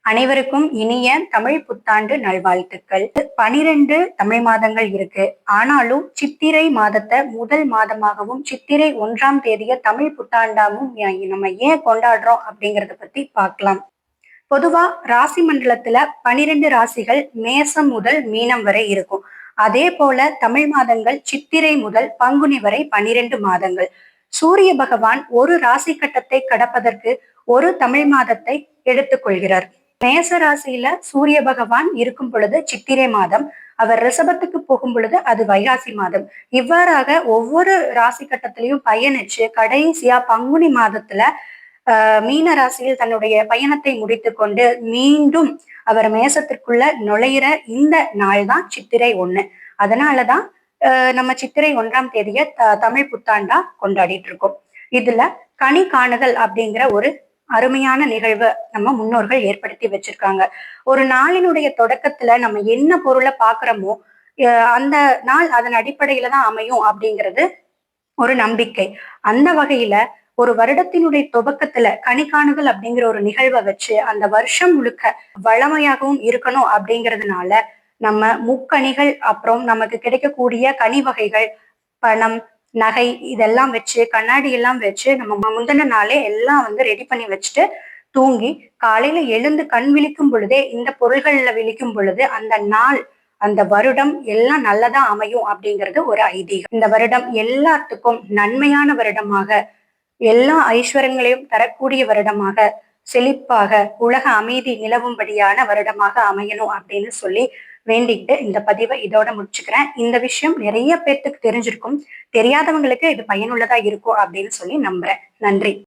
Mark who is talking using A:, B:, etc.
A: அனைவருக்கும் இனிய தமிழ் புத்தாண்டு நல்வாழ்த்துக்கள். 12 தமிழ் மாதங்கள் இருக்கு. ஆனாலும் சித்திரை மாதத்தை முதல் மாதமாகவும் சித்திரை 1ஆம் தேதிய தமிழ் புத்தாண்டாகவும் நம்ம ஏன் கொண்டாடுறோம் அப்படிங்கறத பத்தி பார்க்கலாம். பொதுவா ராசி மண்டலத்துல 12 ராசிகள் மேசம் முதல் மீனம் வரை இருக்கும். அதே போல தமிழ் மாதங்கள் சித்திரை முதல் பங்குனி வரை 12 மாதங்கள். சூரிய பகவான் ஒரு ராசி கட்டத்தை கடப்பதற்கு ஒரு தமிழ் மாதத்தை எடுத்துக்கொள்கிறார். மேச ராசியில சூரிய பகவான் இருக்கும் பொழுது சித்திரை மாதம், அவர் ரிஷபத்துக்கு போகும் பொழுது அது வைகாசி மாதம். இவ்வாறாக ஒவ்வொரு ராசி கட்டத்திலையும் பயணிச்சு கடைசியா பங்குனி மாதத்துல மீன ராசியில் தன்னுடைய பயணத்தை முடித்து கொண்டு மீண்டும் அவர் மேசத்திற்குள்ள நுழையிற இந்த நாள் தான் சித்திரை 1. அதனாலதான் நம்ம சித்திரை 1ஆம் தேதிய தமிழ் புத்தாண்டா கொண்டாடிட்டு இருக்கோம். இதுல கனி காணுதல் அப்படிங்கிற ஒரு அருமையான நிகழ்வை நம்ம முன்னோர்கள் ஏற்படுத்தி வச்சிருக்காங்க. ஒரு நாளினுடைய தொடக்கத்துல நம்ம என்ன பொருளை பாக்குறோமோ அந்த நாள் அதன் அடிப்படையில தான் அமையும் அப்படிங்கிறது ஒரு நம்பிக்கை. அந்த வகையில ஒரு வருடத்தினுடைய துவக்கத்துல கனி காணுதல் அப்படிங்கிற ஒரு நிகழ்வை வச்சு அந்த வருஷம் முழுக்க வளமையாகவும் இருக்கணும் அப்படிங்கிறதுனால நம்ம முக்கணிகள், அப்புறம் நமக்கு கிடைக்கக்கூடிய கனி வகைகள், பணம், நகை இதெல்லாம் வச்சு, கண்ணாடி எல்லாம் வச்சு நம்ம முந்தின நாளே எல்லாம் ரெடி பண்ணி வச்சுட்டு தூங்கி காலையில எழுந்து கண் விழிக்கும் பொழுதே இந்த பொருள்கள்ல விழிக்கும் பொழுது அந்த நாள், அந்த வருடம் எல்லாம் நல்லதா அமையும் அப்படிங்கிறது ஒரு ஐதீகம். இந்த வருடம் எல்லாத்துக்கும் நன்மையான வருடமாக, எல்லா ஐஸ்வர்யங்களையும் தரக்கூடிய வருடமாக, செழிப்பாக, உலக அமைதி நிலவும்படியான வருடமாக அமையணும் அப்படின்னு சொல்லி வேண்டிக்கிட்டு இந்த பதிவை இதோட முடிச்சுக்கிறேன். இந்த விஷயம் நிறைய பேர்த்துக்கு தெரிஞ்சிருக்கும். தெரியாதவங்களுக்கு இது பயனுள்ளதா இருக்கும் அப்படின்னு சொல்லி நம்புறேன். நன்றி.